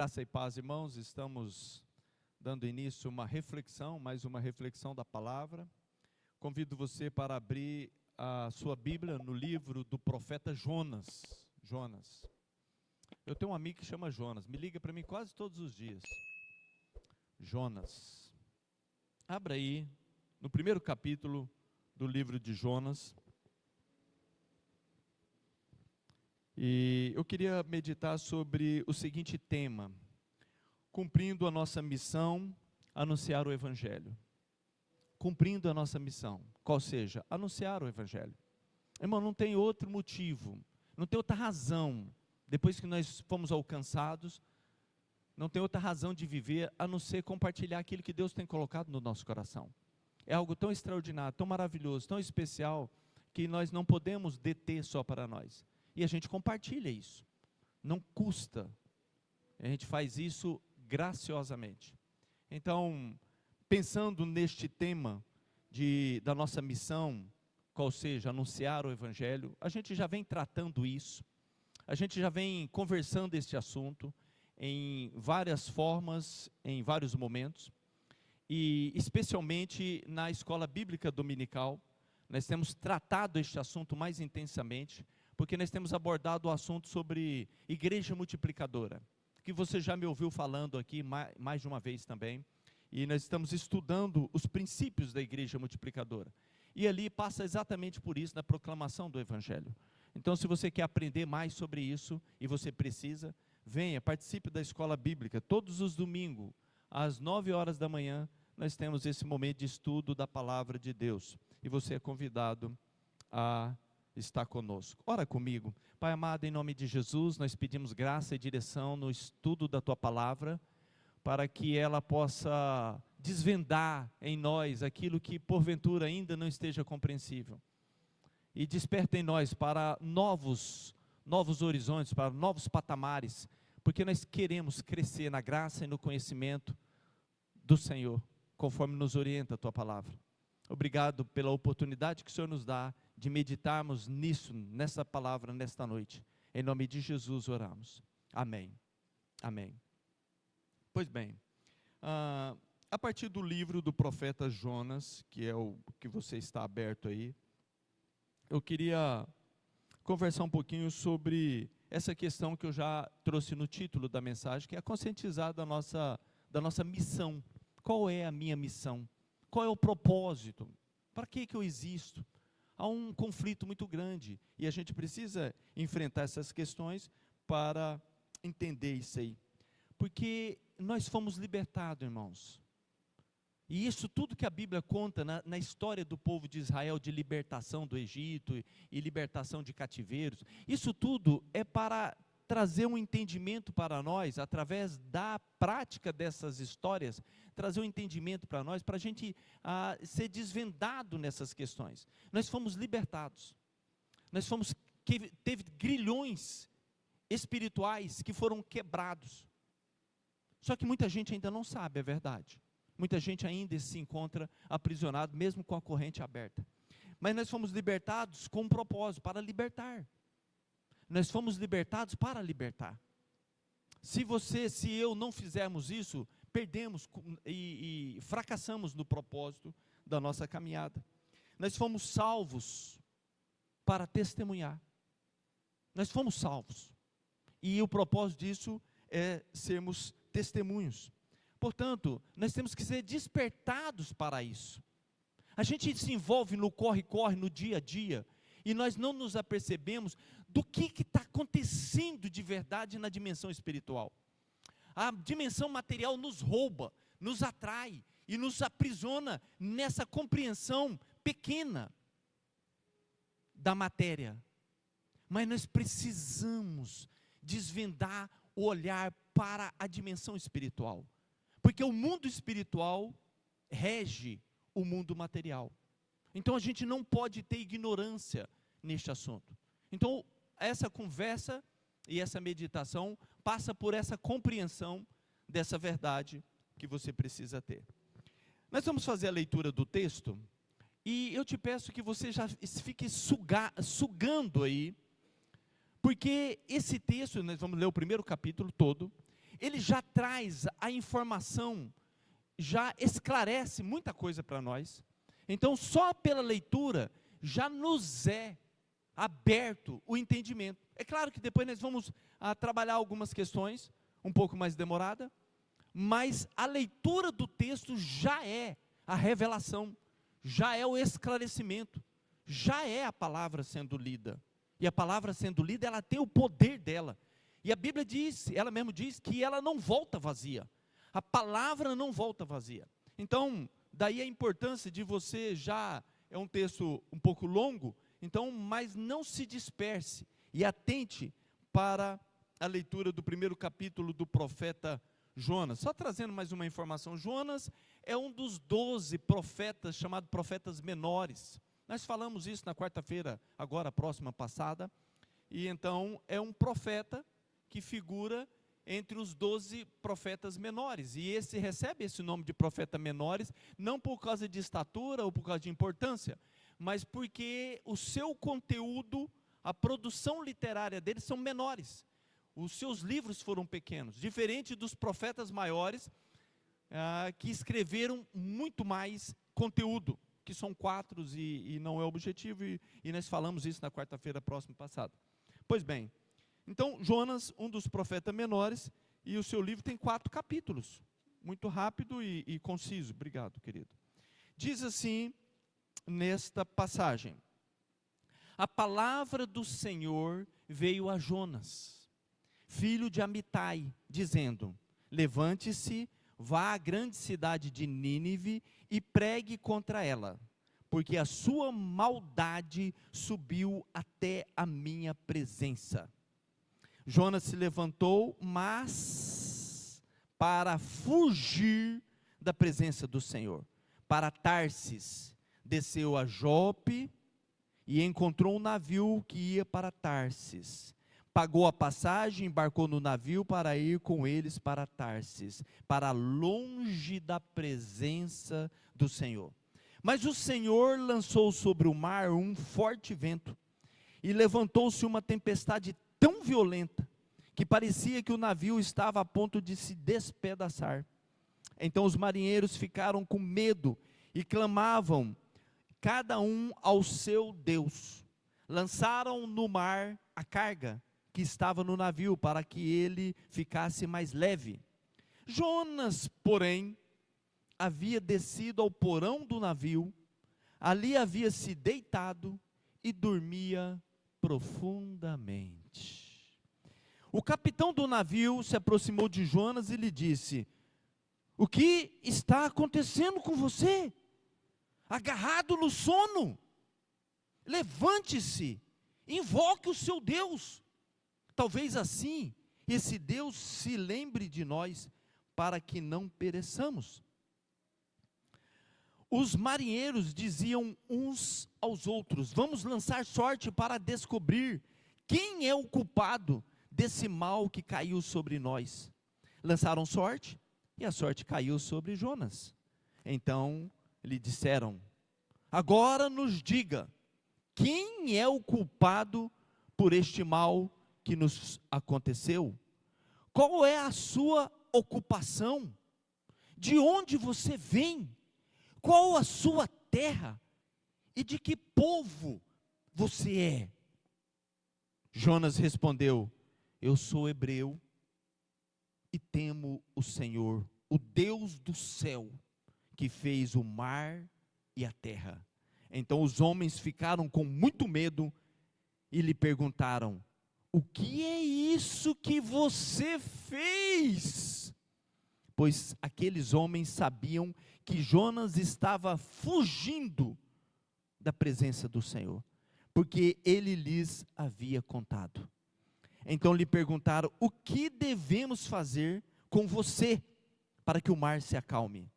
Graça e paz, irmãos, estamos dando início a uma reflexão, mais uma reflexão da palavra. Convido você para abrir a sua Bíblia no livro do profeta Jonas. Eu tenho um amigo que chama Jonas, me liga para mim quase todos os dias. Jonas. Abra aí no primeiro capítulo do livro de Jonas. E eu queria meditar sobre o seguinte tema: cumprindo a nossa missão, anunciar o Evangelho. Cumprindo a nossa missão, qual seja, anunciar o Evangelho. Irmão, não tem outro motivo, não tem outra razão, depois que nós fomos alcançados, não tem outra razão de viver, a não ser compartilhar aquilo que Deus tem colocado no nosso coração. É algo tão extraordinário, tão maravilhoso, tão especial, que nós não podemos deter só para nós. E a gente compartilha isso, não custa, a gente faz isso graciosamente. Então, pensando neste tema da nossa missão, qual seja, anunciar o Evangelho, a gente já vem tratando isso, a gente já vem conversando este assunto em várias formas, em vários momentos, e especialmente na escola bíblica dominical, nós temos tratado este assunto mais intensamente, porque nós temos abordado o assunto sobre igreja multiplicadora, que você já me ouviu falando aqui mais de uma vez também, e nós estamos estudando os princípios da igreja multiplicadora, e ali passa exatamente por isso, na proclamação do Evangelho. Então, se você quer aprender mais sobre isso, e você precisa, venha, participe da escola bíblica, todos os domingos, às 9 horas da manhã, nós temos esse momento de estudo da palavra de Deus, e você é convidado a estar conosco. Ora comigo. Pai amado, em nome de Jesus, nós pedimos graça e direção no estudo da Tua palavra, para que ela possa desvendar em nós aquilo que porventura ainda não esteja compreensível, e desperta em nós para novos horizontes, para novos patamares, porque nós queremos crescer na graça e no conhecimento do Senhor, conforme nos orienta a Tua palavra. Obrigado pela oportunidade que o Senhor nos dá de meditarmos nisso, nessa palavra, nesta noite. Em nome de Jesus oramos. Amém. Amém. Pois bem, a partir do livro do profeta Jonas, que é o que você está aberto aí, eu queria conversar um pouquinho sobre essa questão que eu já trouxe no título da mensagem, que é conscientizar da nossa missão. Qual é a minha missão? Qual é o propósito? Para que eu existo? Há um conflito muito grande e a gente precisa enfrentar essas questões para entender isso aí. Porque nós fomos libertados, irmãos. E isso tudo que a Bíblia conta na história do povo de Israel, de libertação do Egito e libertação de cativeiros, isso tudo é para trazer um entendimento para nós, através da prática dessas histórias, trazer um entendimento para nós, para a gente ser desvendado nessas questões. Nós fomos libertados, teve grilhões espirituais que foram quebrados, só que muita gente ainda não sabe a verdade, muita gente ainda se encontra aprisionado, mesmo com a corrente aberta, mas nós fomos libertados com um propósito, para libertar. Nós fomos libertados para libertar. Se eu não fizermos isso, perdemos e fracassamos no propósito da nossa caminhada. Nós fomos salvos para testemunhar. Nós fomos salvos. E o propósito disso é sermos testemunhos. Portanto, nós temos que ser despertados para isso. A gente se envolve no corre-corre, no dia a dia, e nós não nos apercebemos do que está acontecendo de verdade na dimensão espiritual. A dimensão material nos rouba, nos atrai e nos aprisiona nessa compreensão pequena da matéria. Mas nós precisamos desvendar o olhar para a dimensão espiritual, porque o mundo espiritual rege o mundo material. Então a gente não pode ter ignorância neste assunto. Então essa conversa e essa meditação passa por essa compreensão dessa verdade que você precisa ter. Nós vamos fazer a leitura do texto, e eu te peço que você já fique sugando aí, porque esse texto, nós vamos ler o primeiro capítulo todo, ele já traz a informação, já esclarece muita coisa para nós. Então, só pela leitura, já nos é aberto o entendimento. É claro que depois nós vamos trabalhar algumas questões, um pouco mais demorada, mas a leitura do texto já é a revelação, já é o esclarecimento, já é a palavra sendo lida. E a palavra sendo lida, ela tem o poder dela. E a Bíblia diz, ela mesmo diz, que ela não volta vazia. A palavra não volta vazia. Então, daí a importância de você já, é um texto um pouco longo, então, mas não se disperse e atente para a leitura do primeiro capítulo do profeta Jonas. Só trazendo mais uma informação, Jonas é um dos 12 profetas, chamados profetas menores. Nós falamos isso na quarta-feira, agora próxima passada, e então é um profeta que figura entre os 12 profetas menores, e esse recebe esse nome de profeta menores, não por causa de estatura ou por causa de importância, mas porque o seu conteúdo, a produção literária deles são menores, os seus livros foram pequenos, diferente dos profetas maiores, que escreveram muito mais conteúdo, que são 4 e não é objetivo, e nós falamos isso na quarta-feira próxima passada. Pois bem, então Jonas, um dos profetas menores, e o seu livro tem 4 capítulos, muito rápido e conciso. Obrigado, querido. Diz assim, nesta passagem: a palavra do Senhor veio a Jonas, filho de Amitai, dizendo: levante-se, vá à grande cidade de Nínive e pregue contra ela, porque a sua maldade subiu até a minha presença. Jonas se levantou, mas para fugir da presença do Senhor, para Tarsis, desceu a Jope e encontrou um navio que ia para Tarsis. Pagou a passagem, embarcou no navio para ir com eles para Tarsis, para longe da presença do Senhor. Mas o Senhor lançou sobre o mar um forte vento, e levantou-se uma tempestade tão violenta, que parecia que o navio estava a ponto de se despedaçar. Então os marinheiros ficaram com medo, e clamavam, cada um ao seu Deus. Lançaram no mar a carga que estava no navio, para que ele ficasse mais leve. Jonas, porém, havia descido ao porão do navio, ali havia se deitado e dormia profundamente. O capitão do navio se aproximou de Jonas e lhe disse: o que está acontecendo com você? Agarrado no sono? Levante-se, invoque o seu Deus. Talvez assim, esse Deus se lembre de nós, para que não pereçamos. Os marinheiros diziam uns aos outros: vamos lançar sorte para descobrir quem é o culpado desse mal que caiu sobre nós. Lançaram sorte, e a sorte caiu sobre Jonas. Então lhe disseram: agora nos diga, quem é o culpado por este mal que nos aconteceu? Qual é a sua ocupação? De onde você vem? Qual a sua terra? E de que povo você é? Jonas respondeu: eu sou hebreu e temo o Senhor, o Deus do céu, que fez o mar e a terra. Então os homens ficaram com muito medo e lhe perguntaram: o que é isso que você fez? Pois aqueles homens sabiam que Jonas estava fugindo da presença do Senhor, porque ele lhes havia contado. Então lhe perguntaram: o que devemos fazer com você para que o mar se acalme?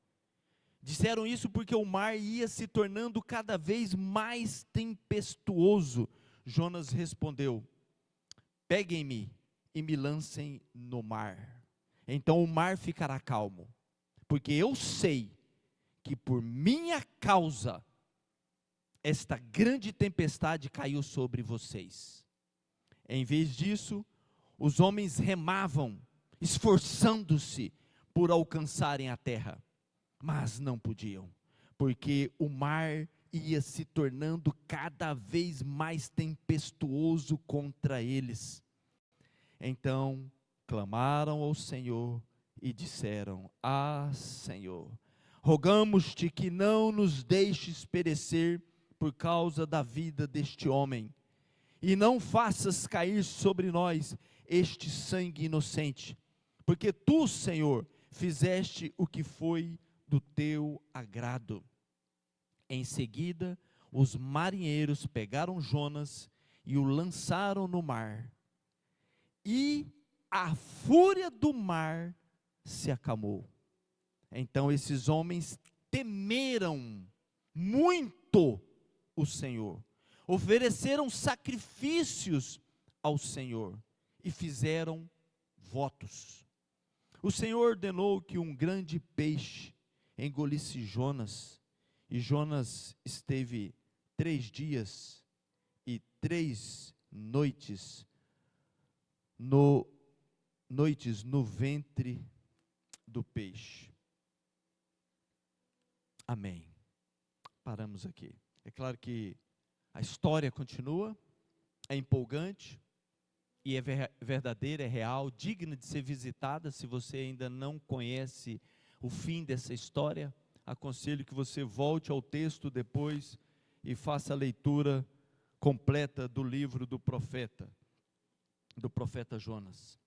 Disseram isso porque o mar ia se tornando cada vez mais tempestuoso. Jonas respondeu: peguem-me e me lancem no mar, então o mar ficará calmo, porque eu sei que por minha causa esta grande tempestade caiu sobre vocês. Em vez disso, os homens remavam esforçando-se por alcançarem a terra, mas não podiam, porque o mar ia se tornando cada vez mais tempestuoso contra eles. Então clamaram ao Senhor e disseram: Ah, Senhor, rogamos-te que não nos deixes perecer por causa da vida deste homem, e não faças cair sobre nós este sangue inocente, porque tu, Senhor, fizeste o que foi do teu agrado. Em seguida, os marinheiros pegaram Jonas e o lançaram no mar, e a fúria do mar se acalmou. Então esses homens temeram muito o Senhor, ofereceram sacrifícios ao Senhor e fizeram votos. O Senhor ordenou que um grande peixe engolisse Jonas, e Jonas esteve 3 dias e 3 noites no ventre do peixe. Amém. Paramos aqui. É claro que a história continua, é empolgante, e é verdadeira, é real, digna de ser visitada. Se você ainda não conhece o fim dessa história, aconselho que você volte ao texto depois e faça a leitura completa do livro do profeta Jonas.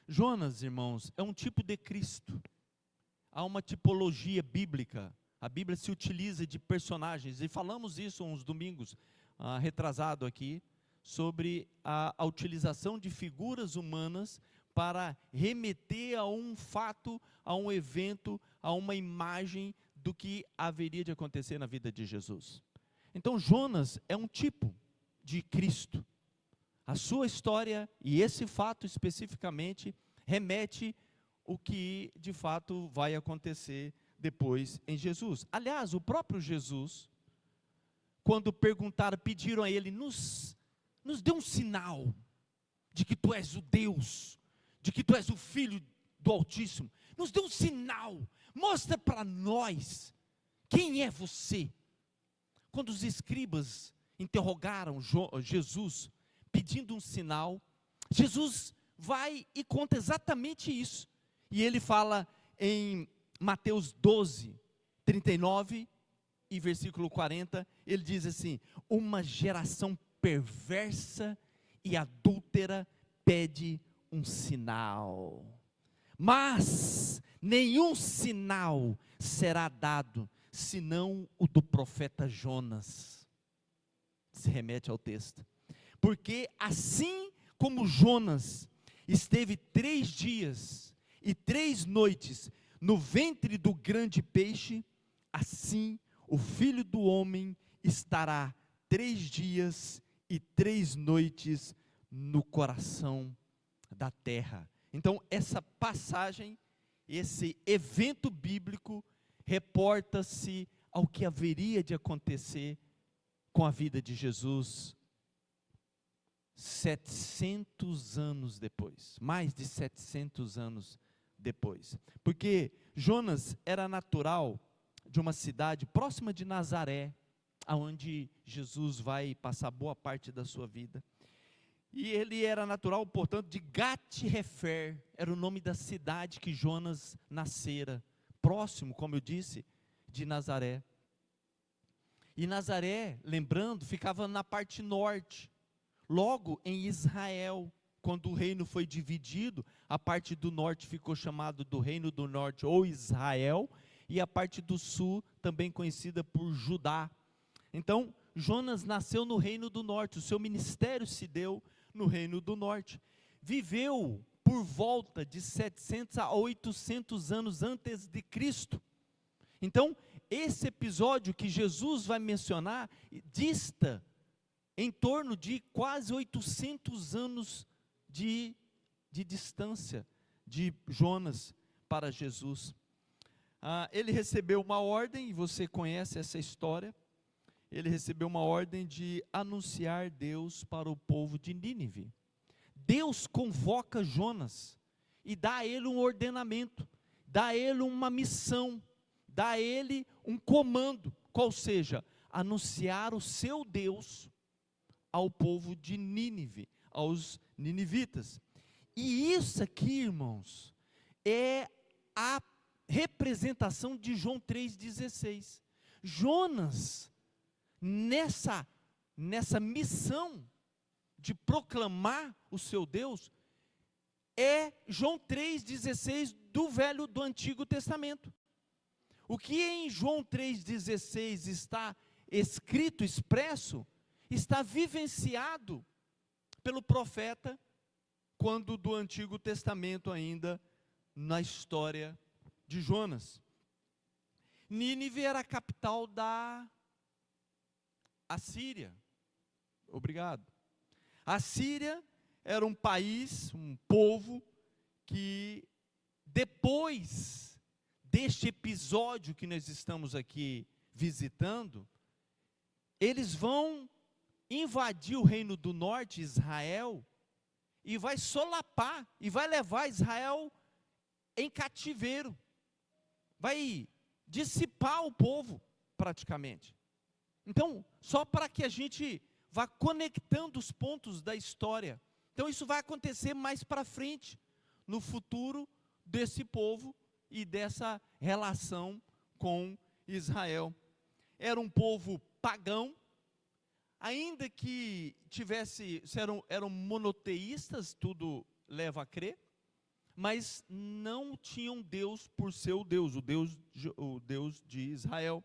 Jonas, irmãos, é um tipo de Cristo. Há uma tipologia bíblica. A Bíblia se utiliza de personagens, e falamos isso uns domingos retrasado aqui, sobre a utilização de figuras humanas para remeter a um fato, a um evento, a uma imagem do que haveria de acontecer na vida de Jesus. Então Jonas é um tipo de Cristo. A sua história e esse fato especificamente remete o que de fato vai acontecer depois em Jesus. Aliás, o próprio Jesus, quando pediram a ele, nos dê um sinal de que tu és o Deus, de que tu és o Filho do Altíssimo, nos dê um sinal, mostra para nós quem é você. Quando os escribas interrogaram Jesus, pedindo um sinal, Jesus vai e conta exatamente isso, e ele fala em Mateus 12, 39 e versículo 40, ele diz assim: uma geração perversa e adúltera pede um sinal, mas nenhum sinal será dado, senão o do profeta Jonas. Se remete ao texto, porque assim como Jonas esteve 3 dias e 3 noites no ventre do grande peixe, assim o Filho do Homem estará 3 dias e 3 noites no coração da terra. Então essa passagem, esse evento bíblico, reporta-se ao que haveria de acontecer com a vida de Jesus 700 anos depois, mais de 700 anos depois, porque Jonas era natural de uma cidade próxima de Nazaré, aonde Jesus vai passar boa parte da sua vida, e ele era natural, portanto, de Gat-Hefer, era o nome da cidade que Jonas nascera, próximo, como eu disse, de Nazaré. E Nazaré, lembrando, ficava na parte norte, logo em Israel. Quando o reino foi dividido, a parte do norte ficou chamado do reino do norte, ou Israel, e a parte do sul, também conhecida por Judá. Então, Jonas nasceu no reino do norte, o seu ministério se deu no reino do norte. Viveu por volta de 700 a 800 anos antes de Cristo. Então, esse episódio que Jesus vai mencionar, dista em torno de quase 800 anos de distância de Jonas para Jesus. Ele recebeu uma ordem, e você conhece essa história. Ele recebeu uma ordem de anunciar Deus para o povo de Nínive. Deus convoca Jonas e dá a ele um ordenamento, dá a ele uma missão, dá a ele um comando, qual seja, anunciar o seu Deus ao povo de Nínive, aos ninivitas. E isso aqui, irmãos, é a representação de João 3,16. Jonas, nessa missão de proclamar o seu Deus, é João 3,16 do Antigo Testamento. O que em João 3,16 está escrito, expresso, está vivenciado pelo profeta, quando do Antigo Testamento ainda, na história de Jonas. Nínive era a capital da Assíria. Obrigado. A Síria era um país, um povo, que depois deste episódio que nós estamos aqui visitando, eles vão invadir o reino do norte, Israel, e vai solapar, e vai levar Israel em cativeiro, vai dissipar o povo, praticamente. Então, só para que a gente vá conectando os pontos da história. Então, isso vai acontecer mais para frente, no futuro desse povo e dessa relação com Israel. Era um povo pagão, ainda que eram monoteístas, tudo leva a crer, mas não tinham Deus por seu Deus, o Deus de Israel.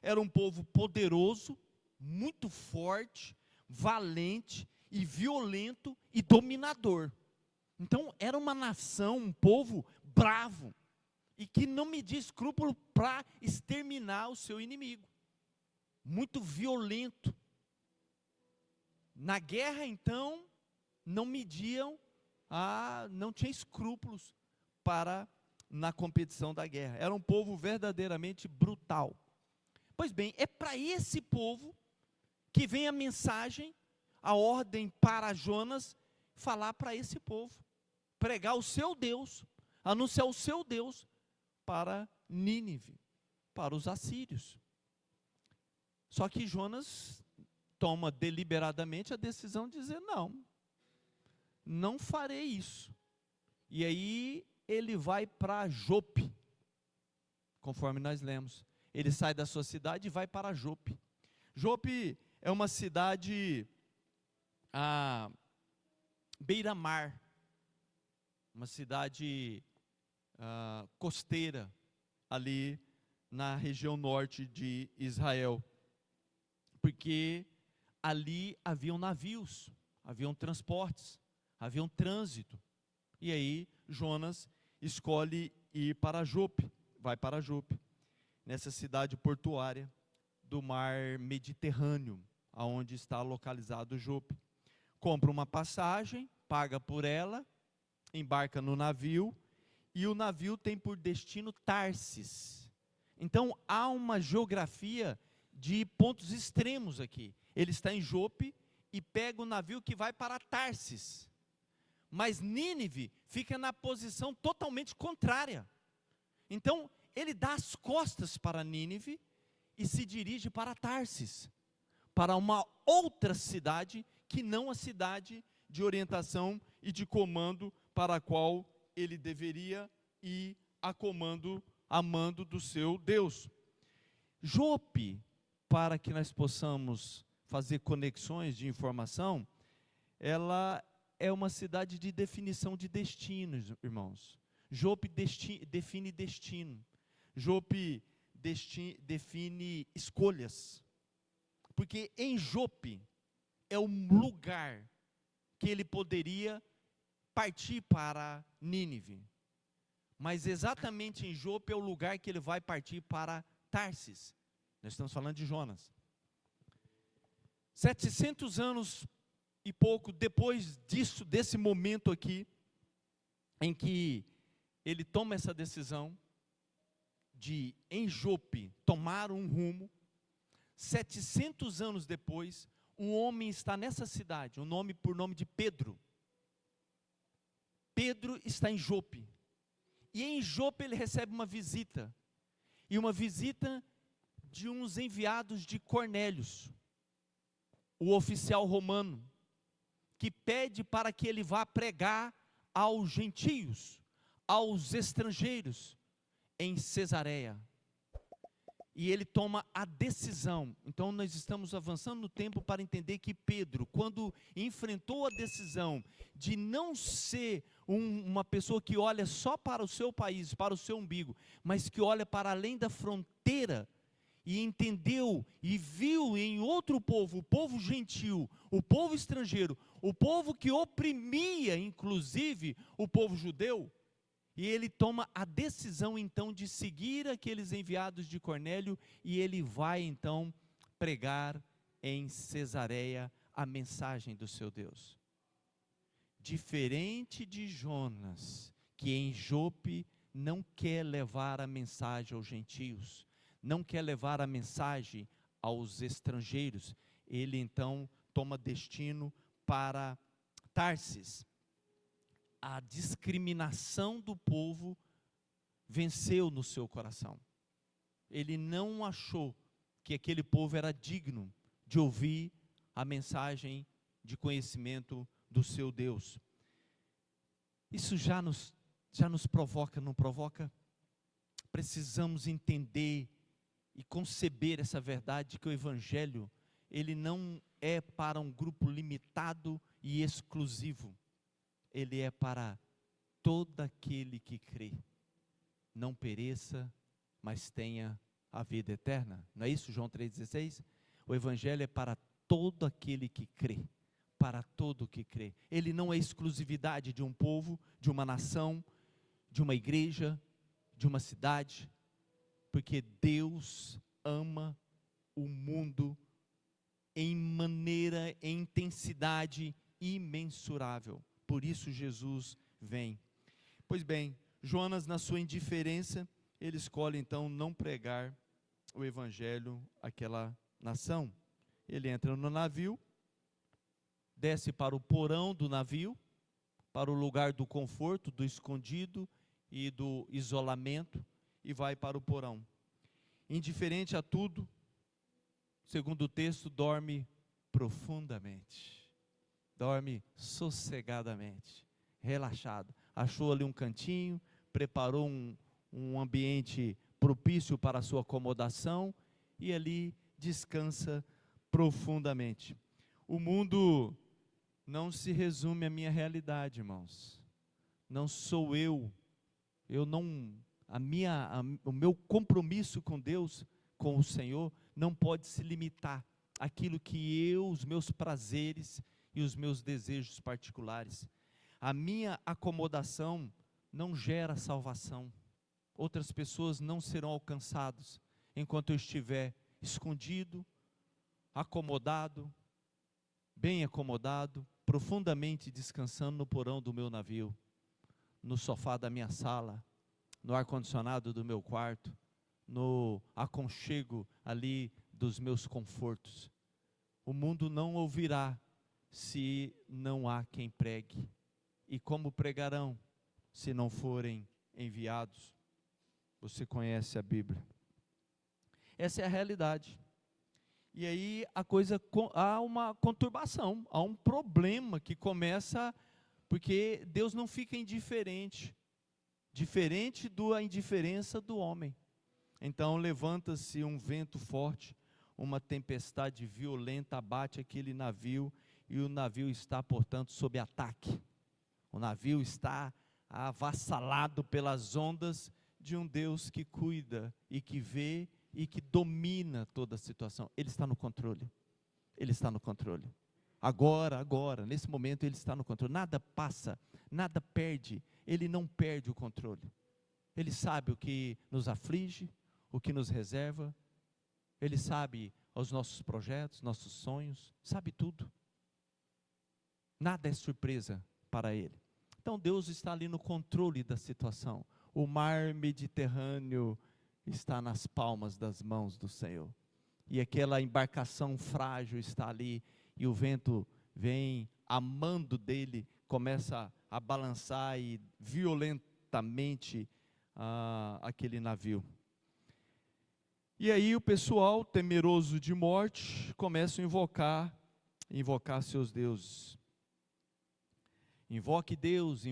Era um povo poderoso, muito forte, valente e violento e dominador. Então era uma nação, um povo bravo, e que não media escrúpulo para exterminar o seu inimigo. Muito violento. Na guerra, então, não tinha escrúpulos na competição da guerra. Era um povo verdadeiramente brutal. Pois bem, é para esse povo que vem a mensagem, a ordem para Jonas, falar para esse povo, pregar o seu Deus, anunciar o seu Deus para Nínive, para os assírios. Só que Jonas toma deliberadamente a decisão de dizer: não farei isso. E aí ele vai para Jope, conforme nós lemos. Ele sai da sua cidade e vai para Jope. Jope é uma cidade à beira-mar, uma cidade costeira, ali na região norte de Israel, porque ali haviam navios, haviam transportes, havia um trânsito. E aí Jonas escolhe ir para Jope, vai para Jope, nessa cidade portuária do mar Mediterrâneo, aonde está localizado Jope. Compra uma passagem, paga por ela, embarca no navio, e o navio tem por destino Tarsis. Então há uma geografia de pontos extremos aqui. Ele está em Jope e pega o navio que vai para Tarsis. Mas Nínive fica na posição totalmente contrária. Então ele dá as costas para Nínive e se dirige para Tarsis, para uma outra cidade que não a cidade de orientação e de comando para a qual ele deveria ir a mando do seu Deus. Jope, para que nós possamos fazer conexões de informação, ela é uma cidade de definição de destinos, irmãos. Jope define destino. Jope define escolhas. Porque em Jope é o lugar que ele poderia partir para Nínive. Mas exatamente em Jope é o lugar que ele vai partir para Tarsis. Nós estamos falando de Jonas. 700 anos e pouco depois desse momento aqui, em que ele toma essa decisão de, em Jope, tomar um rumo, 700 anos depois, um homem está nessa cidade, por nome de Pedro. Pedro está em Jope. E em Jope ele recebe uma visita. E uma visita de uns enviados de Cornélios, o oficial romano, que pede para que ele vá pregar aos gentios, aos estrangeiros, em Cesareia. E ele toma a decisão. Então nós estamos avançando no tempo para entender que Pedro, quando enfrentou a decisão de não ser uma pessoa que olha só para o seu país, para o seu umbigo, mas que olha para além da fronteira, e entendeu e viu em outro povo, o povo gentil, o povo estrangeiro, o povo que oprimia inclusive o povo judeu, e ele toma a decisão então de seguir aqueles enviados de Cornélio, e ele vai então pregar em Cesareia a mensagem do seu Deus. Diferente de Jonas, que em Jope não quer levar a mensagem aos gentios, não quer levar a mensagem aos estrangeiros, ele então toma destino para Tarsis. A discriminação do povo venceu no seu coração. Ele não achou que aquele povo era digno de ouvir a mensagem de conhecimento do seu Deus. Isso já nos provoca, não provoca? Precisamos entender e conceber essa verdade, que o Evangelho, ele não é para um grupo limitado e exclusivo. Ele é para todo aquele que crê, não pereça, mas tenha a vida eterna. Não é isso, João 3,16? O Evangelho é para todo aquele que crê, para todo que crê. Ele não é exclusividade de um povo, de uma nação, de uma igreja, de uma cidade, porque Deus ama o mundo em maneira, em intensidade imensurável. Por isso Jesus vem. Pois bem, Jonas, na sua indiferença, ele escolhe então não pregar o evangelho àquela nação. Ele entra no navio, desce para o porão do navio, para o lugar do conforto, do escondido e do isolamento, e vai para o porão. Indiferente a tudo, segundo o texto, dorme profundamente. Dorme sossegadamente, relaxado. Achou ali um cantinho, preparou um ambiente propício para a sua acomodação, e ali descansa profundamente. O mundo não se resume à minha realidade, irmãos. Não sou eu não, o meu compromisso com Deus, com o Senhor, não pode se limitar àquilo que os meus prazeres e os meus desejos particulares. A minha acomodação não gera salvação. Outras pessoas não serão alcançadas enquanto eu estiver escondido, acomodado, bem acomodado, profundamente descansando no porão do meu navio, no sofá da minha sala, no ar-condicionado do meu quarto, no aconchego ali dos meus confortos. O mundo não ouvirá se não há quem pregue. E como pregarão se não forem enviados? Você conhece a Bíblia. Essa é a realidade. E aí há uma conturbação, há um problema que começa, porque Deus não fica indiferente, diferente da indiferença do homem. Então levanta-se um vento forte, uma tempestade violenta abate aquele navio, e o navio está, portanto, sob ataque. O navio está avassalado pelas ondas de um Deus que cuida e que vê e que domina toda a situação. Ele está no controle. Ele está no controle. Agora, nesse momento ele está no controle. Nada passa, nada perde. Ele não perde o controle. Ele sabe o que nos aflige, o que nos reserva. Ele sabe os nossos projetos, nossos sonhos, sabe tudo. Nada é surpresa para ele. Então Deus está ali no controle da situação. O mar Mediterrâneo está nas palmas das mãos do Senhor. E aquela embarcação frágil está ali, e o vento vem amando dele, começa a balançar e violentamente aquele navio. E aí o pessoal, temeroso de morte, começa a invocar seus deuses. Invoque Deus,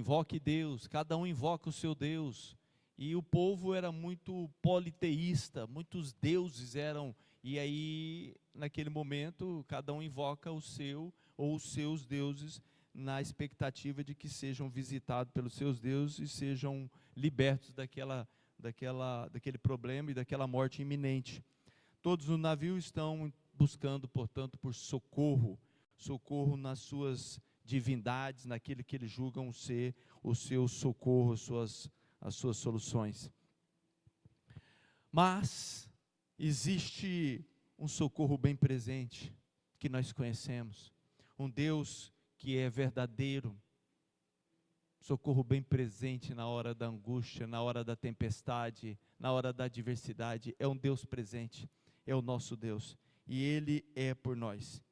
cada um invoca o seu Deus. E o povo era muito politeísta, muitos deuses eram, e aí, naquele momento, cada um invoca o seu ou os seus deuses, na expectativa de que sejam visitados pelos seus deuses e sejam libertos daquele problema e daquela morte iminente. Todos no navio estão buscando, portanto, por socorro nas suas divindades, naquilo que eles julgam ser o seu socorro, as suas soluções. Mas existe um socorro bem presente, que nós conhecemos, um Deus que é verdadeiro, socorro bem presente na hora da angústia, na hora da tempestade, na hora da adversidade. É um Deus presente, é o nosso Deus, e Ele é por nós.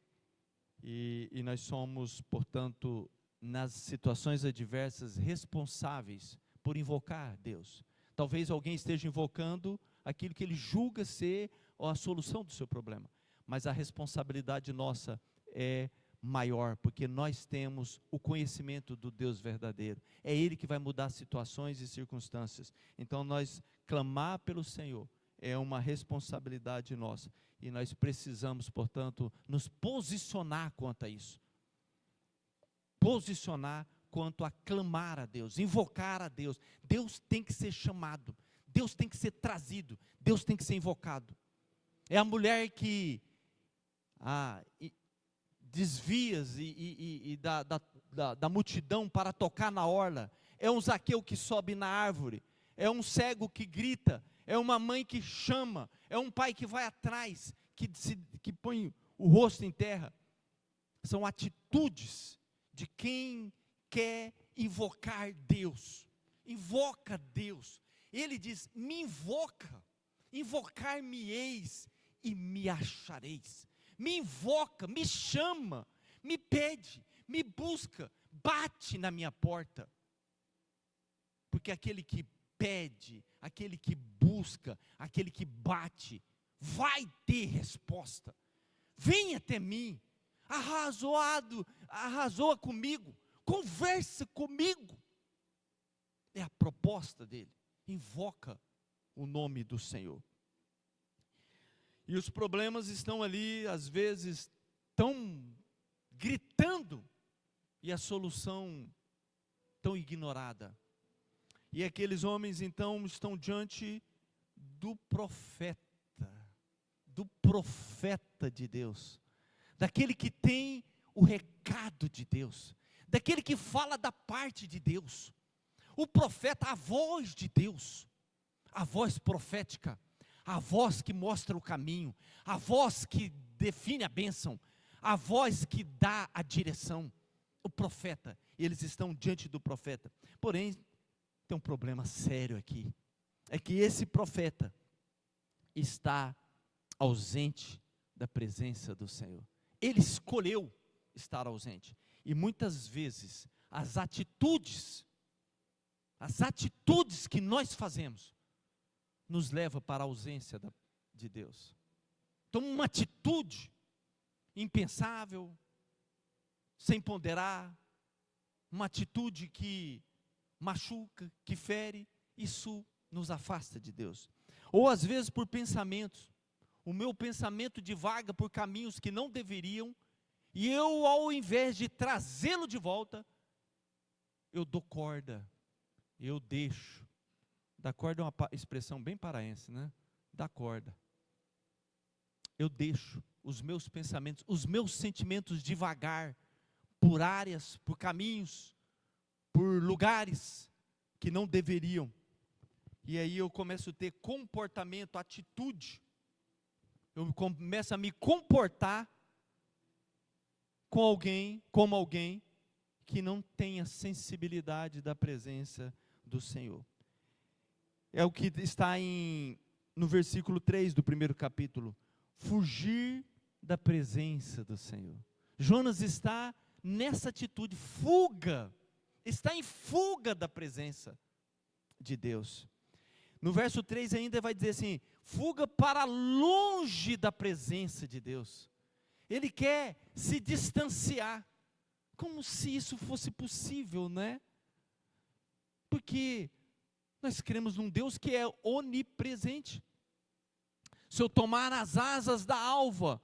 E nós somos, portanto, nas situações adversas, responsáveis por invocar Deus. Talvez alguém esteja invocando aquilo que ele julga ser a solução do seu problema, mas a responsabilidade nossa é maior, porque nós temos o conhecimento do Deus verdadeiro. É Ele que vai mudar situações e circunstâncias. Então nós clamar pelo Senhor é uma responsabilidade nossa, e nós precisamos, portanto, nos posicionar quanto a isso. Posicionar quanto a clamar a Deus, invocar a Deus. Deus tem que ser chamado, Deus tem que ser trazido, Deus tem que ser invocado. É a mulher que desvia-se da multidão para tocar na orla. É um Zaqueu que sobe na árvore, é um cego que grita, é uma mãe que chama, é um pai que vai atrás, que põe o rosto em terra. São atitudes de quem quer invocar Deus. Invoca Deus. Ele diz: me invoca, invocar-me-eis e me achareis. Me invoca, me chama, me pede, me busca, bate na minha porta. Porque aquele que pede, aquele que busca, aquele que bate, vai ter resposta. Vem até mim, arrazoa comigo, conversa comigo. É a proposta dele. Invoca o nome do Senhor. E os problemas estão ali, às vezes, tão gritando, e a solução tão ignorada. E aqueles homens, então, estão diante do profeta de Deus, daquele que tem o recado de Deus, daquele que fala da parte de Deus. O profeta, a voz de Deus, a voz profética, a voz que mostra o caminho, a voz que define a bênção, a voz que dá a direção. O profeta, eles estão diante do profeta. Porém, tem um problema sério aqui, é que esse profeta está ausente da presença do Senhor. Ele escolheu estar ausente, e muitas vezes as atitudes que nós fazemos nos leva para a ausência de Deus. Então, uma atitude impensável, sem ponderar, uma atitude que machuca, que fere, isso nos afasta de Deus. Ou às vezes por pensamentos, o meu pensamento divaga por caminhos que não deveriam, e eu, ao invés de trazê-lo de volta, eu dou corda, eu deixo. Dar corda é uma expressão bem paraense, né? Dar corda. Eu deixo os meus pensamentos, os meus sentimentos divagar por áreas, por caminhos, por lugares que não deveriam. E aí eu começo a ter comportamento, atitude. Eu começo a me comportar como alguém que não tem a sensibilidade da presença do Senhor. É o que está no versículo 3 do primeiro capítulo. Fugir da presença do Senhor. Jonas está nessa atitude, fuga está em fuga da presença de Deus. No verso 3 ainda vai dizer assim: fuga para longe da presença de Deus. Ele quer se distanciar, como se isso fosse possível, né? Porque nós cremos num Deus que é onipresente. Se eu tomar as asas da alva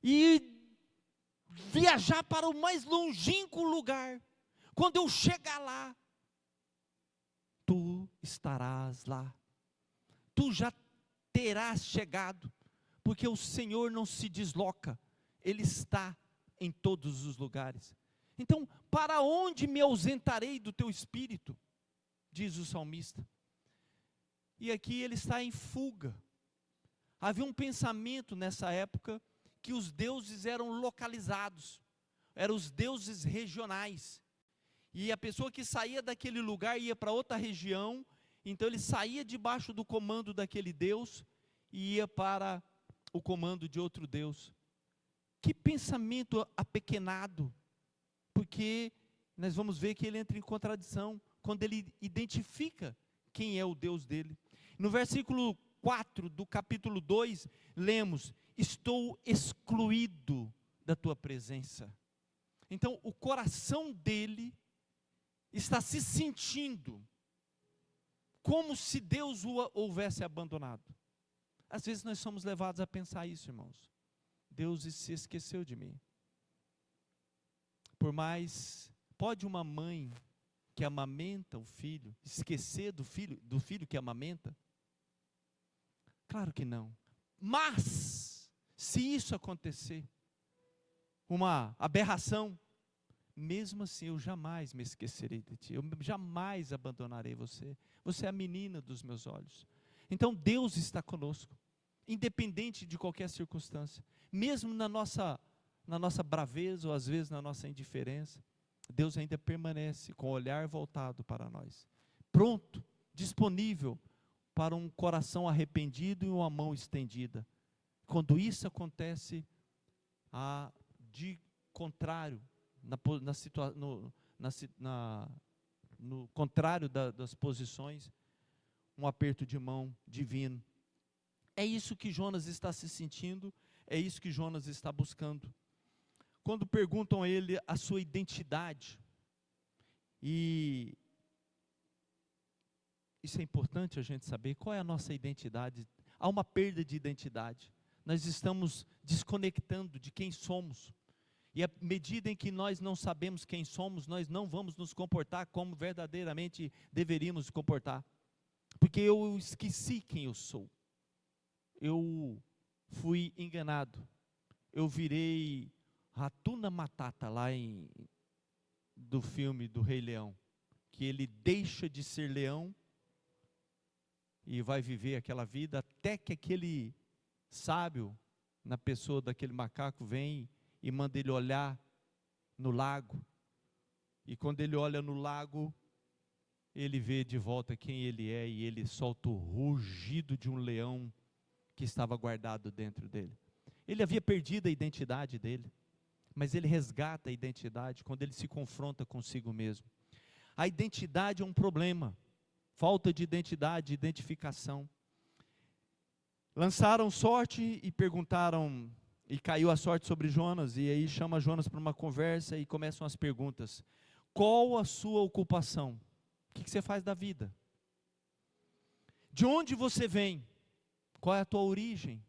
e viajar para o mais longínquo lugar, quando eu chegar lá, tu estarás lá, tu já terás chegado, porque o Senhor não se desloca, Ele está em todos os lugares. Então, para onde me ausentarei do teu espírito? Diz o salmista. E aqui ele está em fuga. Havia um pensamento nessa época que os deuses eram localizados, eram os deuses regionais. E a pessoa que saía daquele lugar ia para outra região, então ele saía debaixo do comando daquele Deus e ia para o comando de outro Deus. Que pensamento apequenado, porque nós vamos ver que ele entra em contradição quando ele identifica quem é o Deus dele. No versículo 4 do capítulo 2, lemos: estou excluído da tua presença. Então o coração dele está se sentindo como se Deus o houvesse abandonado. Às vezes nós somos levados a pensar isso, irmãos. Deus se esqueceu de mim. Por mais, pode uma mãe que amamenta o filho esquecer do filho que amamenta? Claro que não. Mas, se isso acontecer, uma aberração, mesmo assim eu jamais me esquecerei de ti, eu jamais abandonarei você. Você é a menina dos meus olhos. Então Deus está conosco, independente de qualquer circunstância, mesmo na nossa braveza, ou às vezes na nossa indiferença, Deus ainda permanece com o olhar voltado para nós, pronto, disponível para um coração arrependido e uma mão estendida. Quando isso acontece, de contrário, no contrário das posições, um aperto de mão divino. É isso que Jonas está se sentindo, é isso que Jonas está buscando. Quando perguntam a ele a sua identidade, e isso é importante a gente saber, qual é a nossa identidade? Há uma perda de identidade, nós estamos desconectando de quem somos, e à medida em que nós não sabemos quem somos, nós não vamos nos comportar como verdadeiramente deveríamos nos comportar, porque eu esqueci quem eu sou, eu fui enganado, eu virei Hakuna Matata lá do filme do Rei Leão, que ele deixa de ser leão e vai viver aquela vida até que aquele sábio, na pessoa daquele macaco, vem e manda ele olhar no lago, e quando ele olha no lago, ele vê de volta quem ele é, e ele solta o rugido de um leão que estava guardado dentro dele. Ele havia perdido a identidade dele, mas ele resgata a identidade quando ele se confronta consigo mesmo. A identidade é um problema, falta de identidade, identificação. Lançaram sorte e perguntaram, e caiu a sorte sobre Jonas, e aí chama Jonas para uma conversa e começam as perguntas. Qual a sua ocupação? O que você faz da vida? De onde você vem? Qual é a tua origem?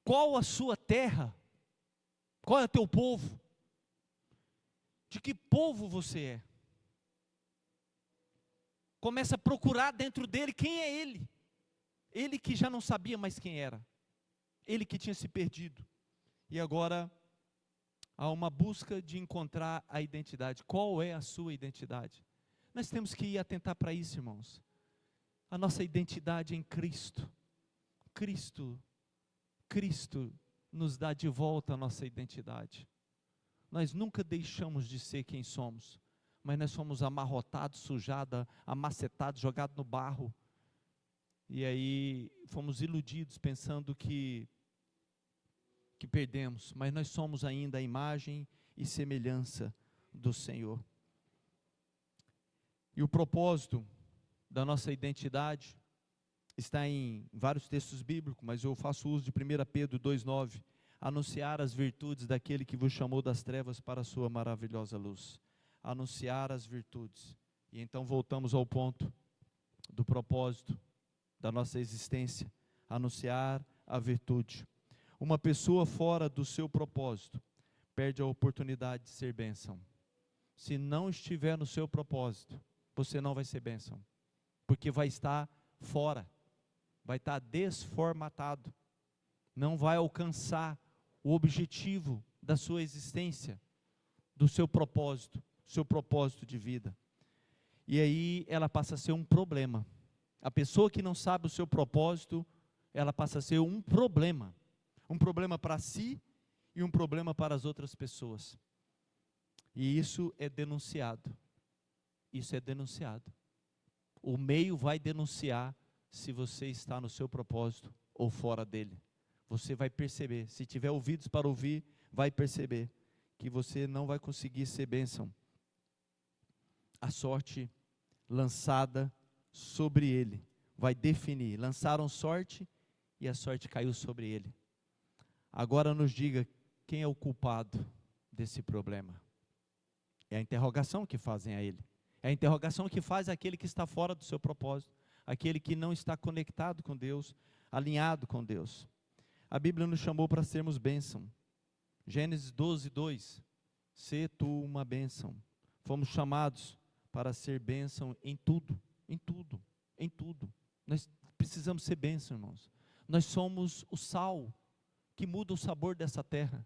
Qual a sua terra? Qual é o teu povo? De que povo você é? Começa a procurar dentro dele quem é ele. Ele que já não sabia mais quem era. Ele que tinha se perdido. E agora há uma busca de encontrar a identidade. Qual é a sua identidade? Nós temos que ir atentar para isso, irmãos. A nossa identidade é em Cristo. Cristo nos dá de volta a nossa identidade. Nós nunca deixamos de ser quem somos, mas nós somos amarrotados, sujados, amacetados, jogados no barro, e aí fomos iludidos pensando que perdemos, mas nós somos ainda a imagem e semelhança do Senhor. E o propósito da nossa identidade está em vários textos bíblicos, mas eu faço uso de 1 Pedro 2,9, anunciar as virtudes daquele que vos chamou das trevas para a sua maravilhosa luz. Anunciar as virtudes. E então voltamos ao ponto do propósito da nossa existência, anunciar a virtude. Uma pessoa fora do seu propósito perde a oportunidade de ser bênção. Se não estiver no seu propósito, você não vai ser bênção, porque vai estar fora, vai estar desformatado, não vai alcançar o objetivo da sua existência, do seu propósito de vida. E aí ela passa a ser um problema. A pessoa que não sabe o seu propósito, ela passa a ser um problema para si e um problema para as outras pessoas. E isso é denunciado. O meio vai denunciar se você está no seu propósito ou fora dele. Você vai perceber, se tiver ouvidos para ouvir, vai perceber que você não vai conseguir ser bênção. A sorte lançada sobre ele vai definir. Lançaram sorte e a sorte caiu sobre ele. Agora nos diga quem é o culpado desse problema. É a interrogação que fazem a ele. É a interrogação que faz aquele que está fora do seu propósito, aquele que não está conectado com Deus, alinhado com Deus. A Bíblia nos chamou para sermos bênção. Gênesis 12:2, sê tu uma bênção. Fomos chamados para ser bênção em tudo, em tudo, em tudo. Nós precisamos ser bênção, irmãos. Nós somos o sal que muda o sabor dessa terra.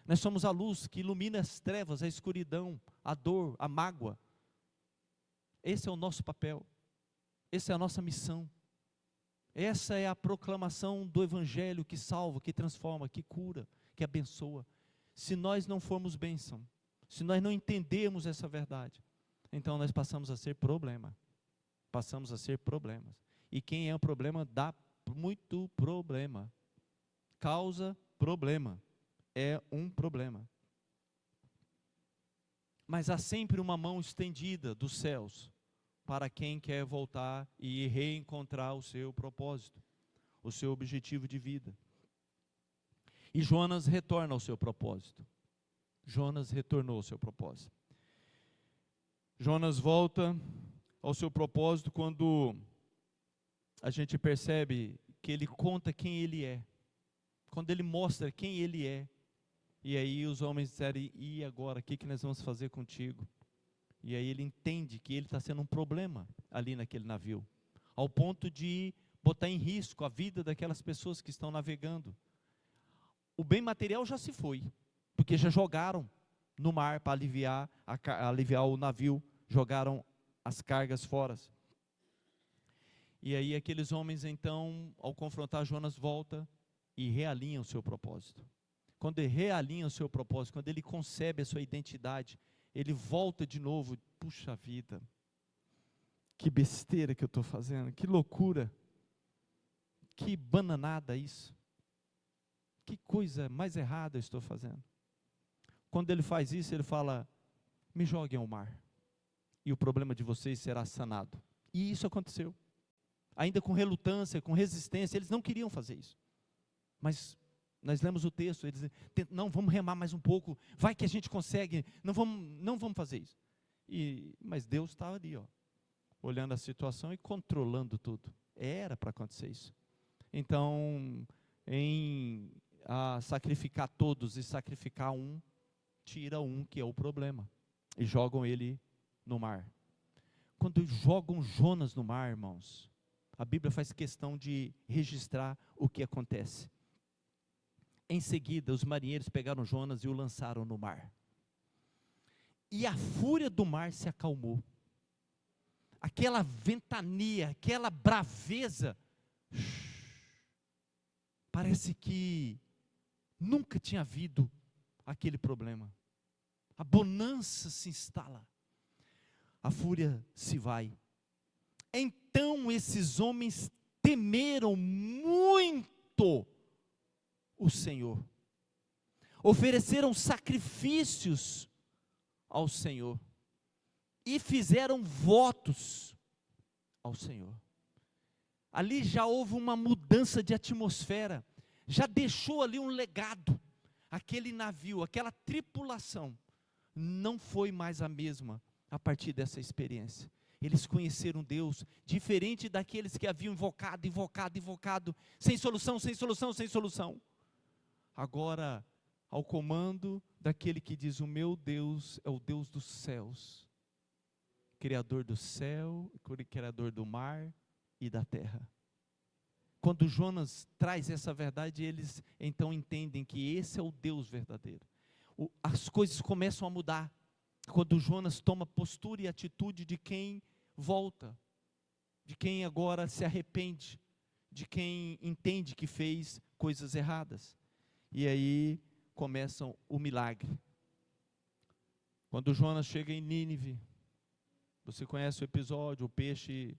Nós somos a luz que ilumina as trevas, a escuridão, a dor, a mágoa. Esse é o nosso papel. Essa é a nossa missão. Essa é a proclamação do Evangelho que salva, que transforma, que cura, que abençoa. Se nós não formos bênção, se nós não entendermos essa verdade, então nós passamos a ser problema. Passamos a ser problemas. E quem é o problema dá muito problema. Causa problema. É um problema. Mas há sempre uma mão estendida dos céus para quem quer voltar e reencontrar o seu propósito, o seu objetivo de vida. E Jonas retorna ao seu propósito. Jonas retornou ao seu propósito. Jonas volta ao seu propósito quando a gente percebe que ele conta quem ele é. Quando ele mostra quem ele é. E aí os homens disseram, e agora, o que nós vamos fazer contigo? E aí ele entende que ele está sendo um problema ali naquele navio, ao ponto de botar em risco a vida daquelas pessoas que estão navegando. O bem material já se foi, porque já jogaram no mar para aliviar o navio, jogaram as cargas fora. E aí aqueles homens então, ao confrontar Jonas, volta e realinham o seu propósito. Quando ele realinha o seu propósito, quando ele concebe a sua identidade, ele volta de novo. Puxa vida, que besteira que eu estou fazendo, que loucura, que bananada isso, que coisa mais errada eu estou fazendo. Quando ele faz isso, ele fala, me joguem ao mar, e o problema de vocês será sanado. E isso aconteceu, ainda com relutância, com resistência, eles não queriam fazer isso, mas nós lemos o texto, eles dizem, não, vamos remar mais um pouco, vai que a gente consegue, não vamos fazer isso. Mas Deus estava ali, olhando a situação e controlando tudo. Era para acontecer isso. Então, em sacrificar todos e sacrificar um, tira um que é o problema, e jogam ele no mar. Quando jogam Jonas no mar, irmãos, a Bíblia faz questão de registrar o que acontece. Em seguida, os marinheiros pegaram Jonas e o lançaram no mar. E a fúria do mar se acalmou. Aquela ventania, aquela braveza, parece que nunca tinha havido aquele problema. A bonança se instala. A fúria se vai. Então esses homens temeram muito o Senhor, ofereceram sacrifícios ao Senhor e fizeram votos ao Senhor. Ali já houve uma mudança de atmosfera, já deixou ali um legado. Aquele navio, aquela tripulação, não foi mais a mesma a partir dessa experiência. Eles conheceram Deus, diferente daqueles que haviam invocado, sem solução, sem solução, sem solução. Agora, ao comando daquele que diz: o meu Deus é o Deus dos céus, Criador do céu, Criador do mar e da terra. Quando Jonas traz essa verdade, eles então entendem que esse é o Deus verdadeiro. As coisas começam a mudar, quando Jonas toma postura e atitude de quem volta, de quem agora se arrepende, de quem entende que fez coisas erradas. E aí começam o milagre. Quando Jonas chega em Nínive, você conhece o episódio, o peixe,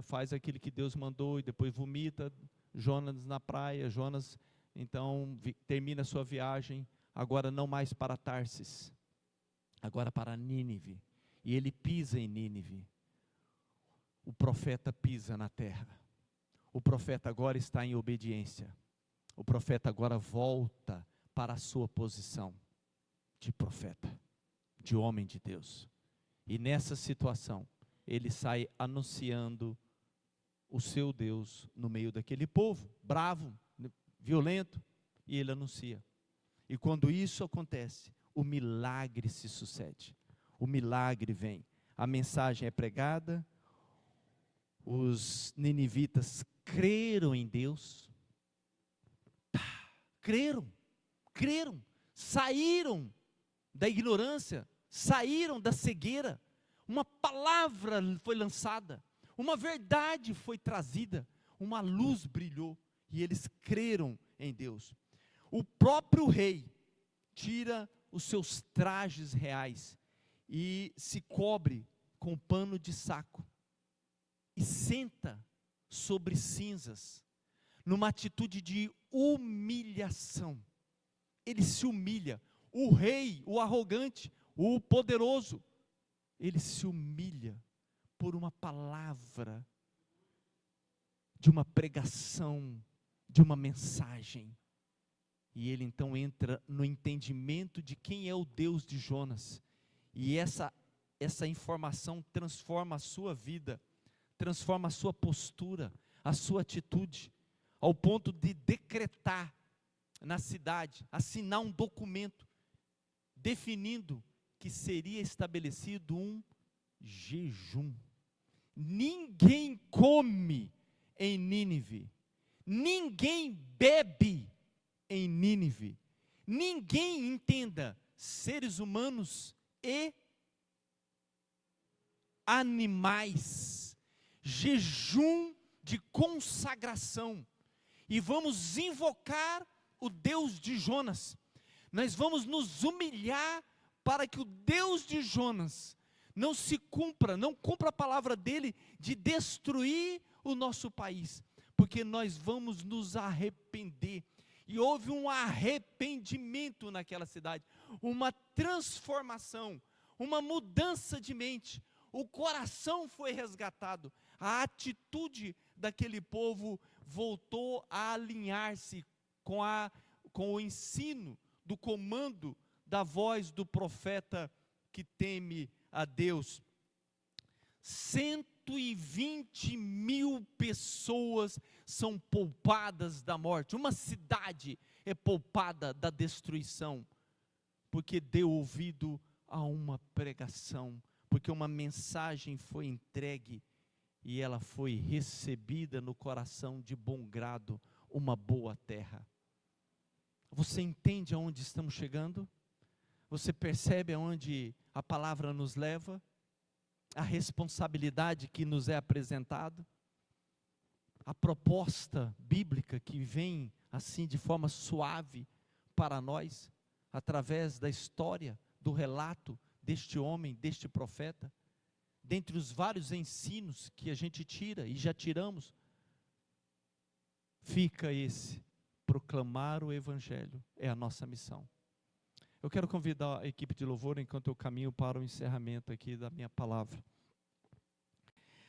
faz aquilo que Deus mandou e depois vomita Jonas na praia. Jonas então termina a sua viagem, agora não mais para Tarsis, agora para Nínive, e ele pisa em Nínive. O profeta pisa na terra, o profeta agora está em obediência, o profeta agora volta para a sua posição de profeta, de homem de Deus, e nessa situação, ele sai anunciando o seu Deus no meio daquele povo, bravo, violento, e ele anuncia. E quando isso acontece, o milagre se sucede, o milagre vem, a mensagem é pregada, os ninivitas creram em Deus, creram, saíram da ignorância, saíram da cegueira, uma palavra foi lançada, uma verdade foi trazida, uma luz brilhou, e eles creram em Deus. O próprio rei tira os seus trajes reais e se cobre com pano de saco e senta sobre cinzas, numa atitude de humilhação. Ele se humilha, o rei, o arrogante, o poderoso, ele se humilha por uma palavra, de uma pregação, de uma mensagem. E ele então entra no entendimento de quem é o Deus de Jonas. E essa informação transforma a sua vida, transforma a sua postura, a sua atitude, ao ponto de decretar na cidade, assinar um documento, definindo que seria estabelecido um jejum. Ninguém come em Nínive, ninguém bebe em Nínive, ninguém, entenda, seres humanos e animais, jejum de consagração, e vamos invocar o Deus de Jonas, nós vamos nos humilhar para que o Deus de Jonas não cumpra a palavra dele de destruir o nosso país, porque nós vamos nos arrepender. E houve um arrependimento naquela cidade, uma transformação, uma mudança de mente, o coração foi resgatado, a atitude daquele povo voltou a alinhar-se com o ensino, do comando, da voz do profeta que teme a Deus. 120 mil pessoas são poupadas da morte, uma cidade é poupada da destruição, porque deu ouvido a uma pregação, porque uma mensagem foi entregue, e ela foi recebida no coração de bom grado, uma boa terra. Você entende aonde estamos chegando? Você percebe aonde a palavra nos leva? A responsabilidade que nos é apresentada? A proposta bíblica que vem assim de forma suave para nós, através da história, do relato deste homem, deste profeta, dentre os vários ensinos que a gente tira e já tiramos, fica esse: proclamar o Evangelho é a nossa missão. Eu quero convidar a equipe de louvor enquanto eu caminho para o encerramento aqui da minha palavra.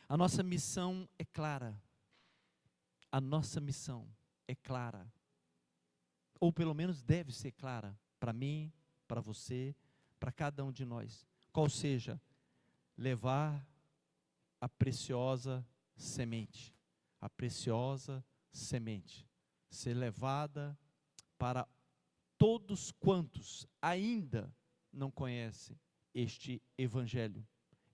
A nossa missão é clara. A nossa missão é clara. Ou pelo menos deve ser clara para mim, para você, para cada um de nós. Qual seja, levar a preciosa semente. A preciosa semente. Ser levada para todos quantos ainda não conhecem este evangelho,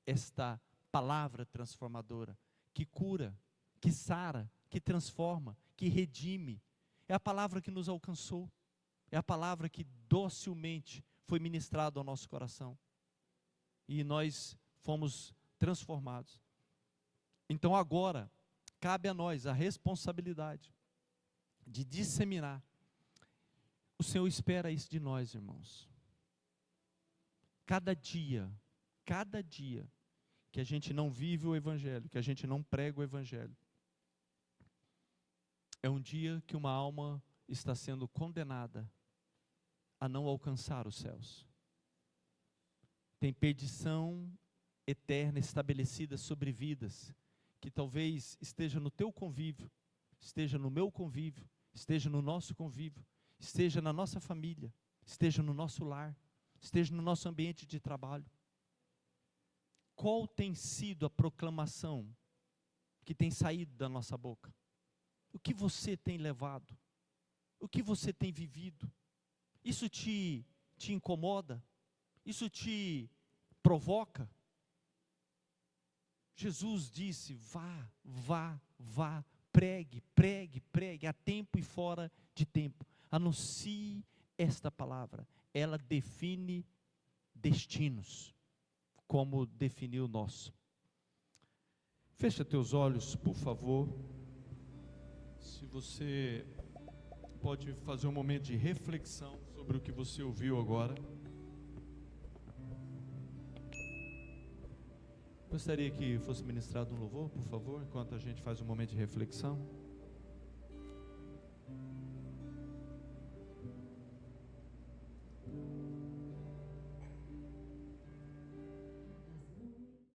esta palavra transformadora, que cura, que sara, que transforma, que redime. É a palavra que nos alcançou, é a palavra que docilmente foi ministrada ao nosso coração, e nós fomos transformados. Então agora, cabe a nós a responsabilidade de disseminar. O Senhor espera isso de nós, irmãos. Cada dia que a gente não vive o Evangelho, que a gente não prega o Evangelho, é um dia que uma alma está sendo condenada a não alcançar os céus. Tem perdição eterna estabelecida sobre vidas, que talvez esteja no teu convívio, esteja no meu convívio, esteja no nosso convívio, esteja na nossa família, esteja no nosso lar, esteja no nosso ambiente de trabalho. Qual tem sido a proclamação que tem saído da nossa boca? O que você tem levado? O que você tem vivido? Isso te incomoda? Isso te provoca? Jesus disse: vá, pregue, a tempo e fora de tempo. Anuncie esta palavra. Ela define destinos, como definiu o nosso. Fecha teus olhos, por favor. Se você pode fazer um momento de reflexão sobre o que você ouviu agora. Gostaria que fosse ministrado um louvor, por favor, enquanto a gente faz um momento de reflexão.